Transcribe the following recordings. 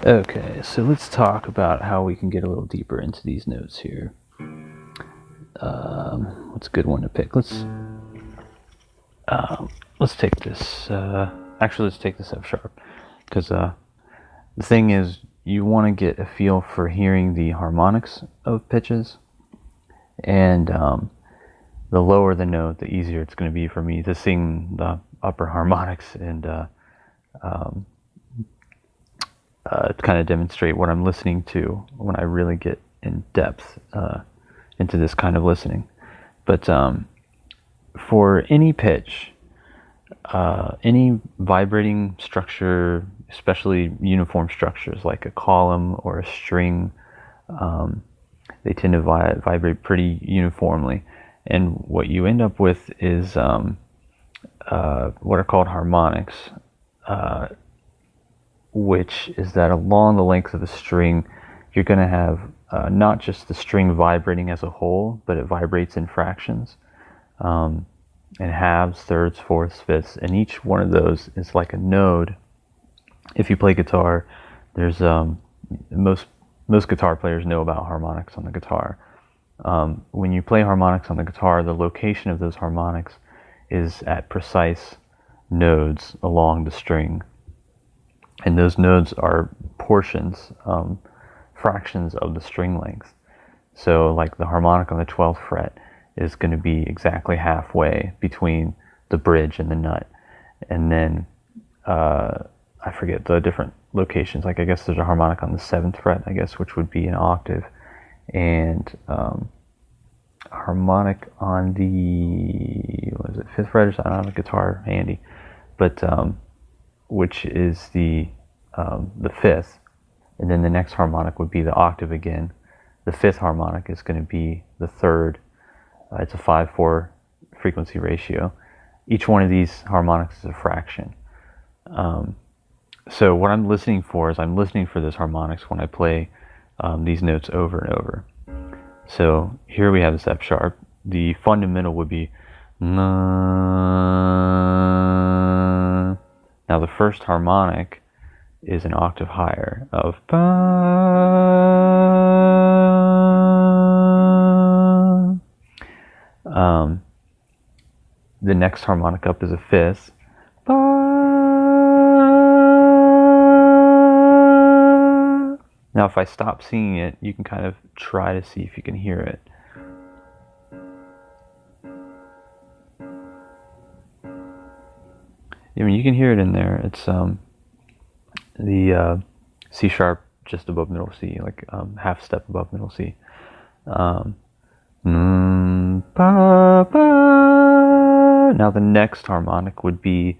Okay, so let's talk about how we can get a little deeper into these notes here. What's a good one to pick? Let's take this. Actually, let's take this F sharp, because the thing is, you want to get a feel for hearing the harmonics of pitches, and the lower the note, the easier it's going to be for me to sing the upper harmonics and kind of demonstrate what I'm listening to when I really get in depth into this kind of listening. But for any pitch, any vibrating structure, especially uniform structures like a column or a string, they tend to vibrate pretty uniformly. And what you end up with is what are called harmonics, which is that along the length of the string, you're going to have not just the string vibrating as a whole, but it vibrates in fractions, in halves, thirds, fourths, fifths, and each one of those is like a node. If you play guitar, there's most guitar players know about harmonics on the guitar. When you play harmonics on the guitar, the location of those harmonics is at precise nodes along the string. And those nodes are portions, fractions of the string length. So like the harmonic on the 12th fret is going to be exactly halfway between the bridge and the nut. And then I forget the different locations. Like I guess there's a harmonic on the 7th fret, I guess, which would be an octave. And harmonic on the, what is it, 5th fret? I don't have a guitar handy. But which is the 5th, and then the next harmonic would be the octave again. The 5th harmonic is going to be the 3rd. It's a 5/4 frequency ratio. Each one of these harmonics is a fraction. So what I'm listening for is I'm listening for those harmonics when I play these notes over and over. So here we have this F sharp. The fundamental would be na. Now the first harmonic is an octave higher of ba. The next harmonic up is a 5th. Ba. Now if I stop singing it, you can kind of try to see if you can hear it. I mean, you can hear it in there. It's the C sharp just above middle C, like half step above middle C. Ba, ba. Now the next harmonic would be,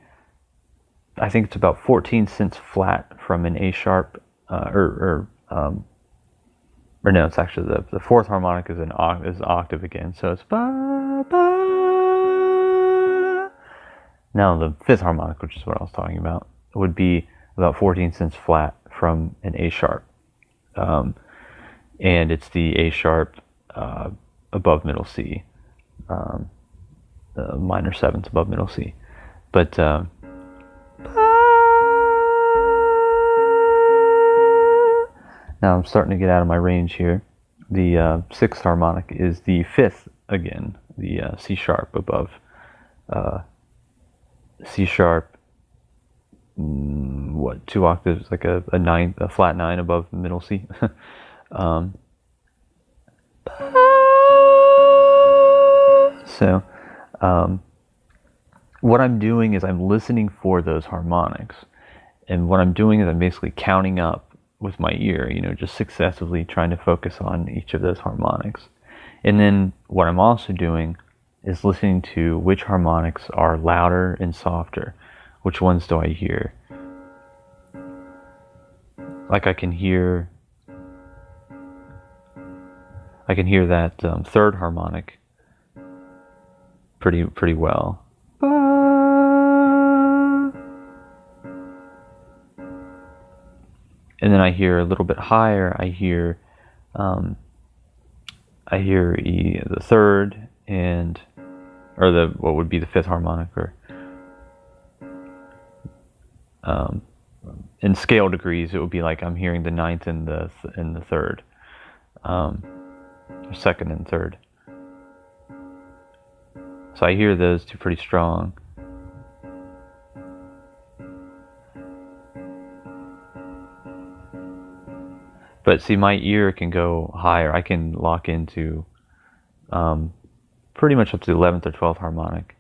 I think it's about 14 cents flat from an A sharp, or no, it's actually the 4th harmonic is an octave again, so it's ba ba. Now the 5th harmonic, which is what I was talking about, would be about 14 cents flat from an A sharp, and it's the A sharp above middle C, minor 7th above middle C, but now I'm starting to get out of my range here. The 6th harmonic is the 5th again, the C sharp above C sharp, 2 octaves, like a 9, a flat 9 above middle C. So what I'm doing is I'm listening for those harmonics, and what I'm doing is I'm basically counting up with my ear, just successively trying to focus on each of those harmonics. And then what I'm also doing is listening to which harmonics are louder and softer. Which ones do I hear? Like I can hear that 3rd harmonic pretty well. And then I hear a little bit higher. I hear the 3rd or what would be the 5th harmonic, or in scale degrees, it would be like I'm hearing the ninth and the third, second and third. So I hear those two pretty strong. But see, my ear can go higher. I can lock into pretty much up to the 11th or 12th harmonic.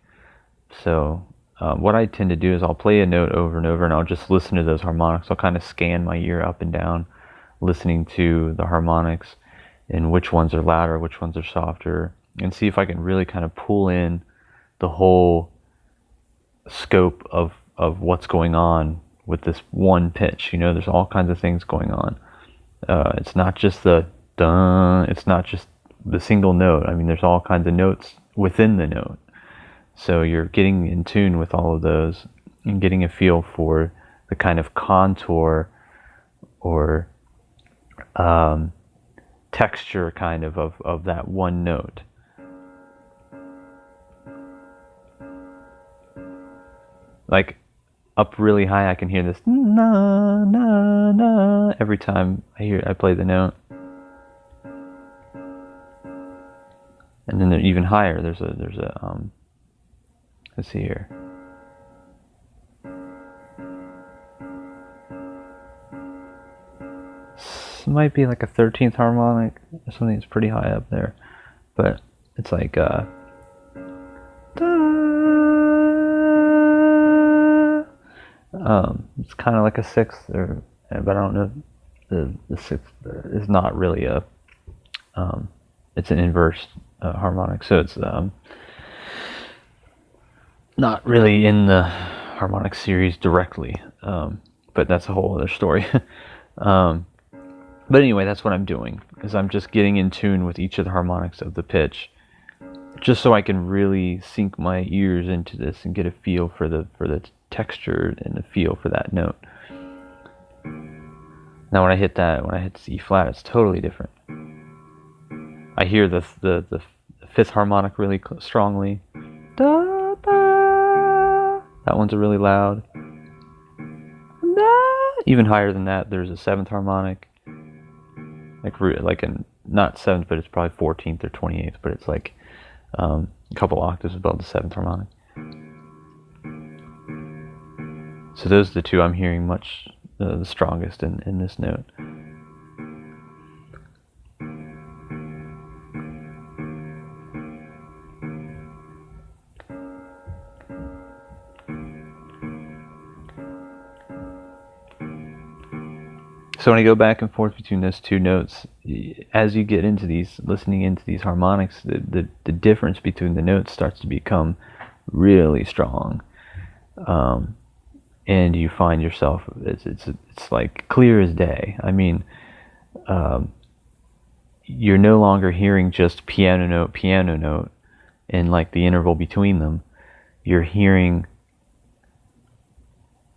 So what I tend to do is I'll play a note over and over, and I'll just listen to those harmonics. I'll kind of scan my ear up and down, listening to the harmonics and which ones are louder, which ones are softer, and see if I can really kind of pull in the whole scope of what's going on with this one pitch. You know, there's all kinds of things going on. It's not just the dun, it's not just the single note. I mean, there's all kinds of notes within the note. So you're getting in tune with all of those and getting a feel for the kind of contour or texture kind of that one note. Like up really high, I can hear this na na na every time I play the note. And then even higher, there's a let's see here. This might be like a 13th harmonic or something that's pretty high up there, but it's like it's kind of like a sixth, but I don't know. The sixth is not really a. It's an inverse harmonic, so it's not really in the harmonic series directly. But that's a whole other story. But anyway, that's what I'm doing, is I'm just getting in tune with each of the harmonics of the pitch, just so I can really sink my ears into this and get a feel for the texture and the feel for that note. Now when I hit C flat, it's totally different. I hear the fifth harmonic really strongly. Da, da. That one's really loud. Da. Even higher than that, there's a seventh harmonic. Like not seventh, but it's probably 14th or 28th, but it's like a couple octaves above the seventh harmonic. So those are the two I'm hearing much the strongest in this note. So when I go back and forth between those two notes, as you get into listening into these harmonics, the difference between the notes starts to become really strong. And you find yourself, it's like clear as day. I mean, you're no longer hearing just piano note, and like the interval between them. You're hearing,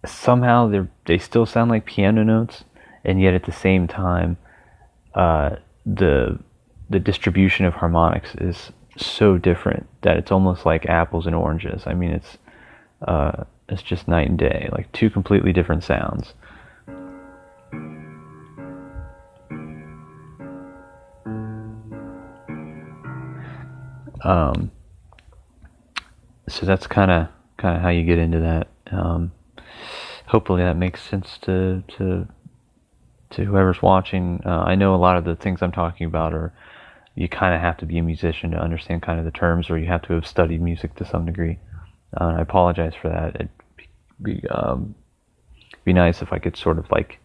somehow they still sound like piano notes, and yet at the same time, the distribution of harmonics is so different that it's almost like apples and oranges. I mean, it's just night and day, like two completely different sounds. So that's kind of how you get into that. Hopefully that makes sense to whoever's watching. I know a lot of the things I'm talking about you kind of have to be a musician to understand kind of the terms, or you have to have studied music to some degree. I apologize for that. It'd be nice if I could sort of like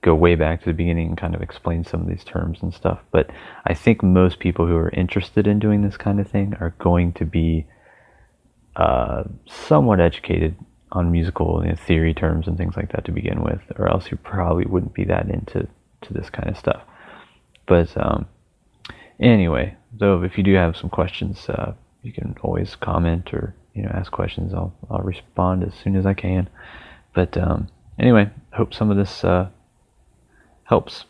go way back to the beginning and kind of explain some of these terms and stuff. But I think most people who are interested in doing this kind of thing are going to be somewhat educated on musical theory terms and things like that to begin with, or else you probably wouldn't be that into this kind of stuff. But anyway, though, if you do have some questions, you can always comment or ask questions. I'll respond as soon as I can. But anyway, hope some of this helps.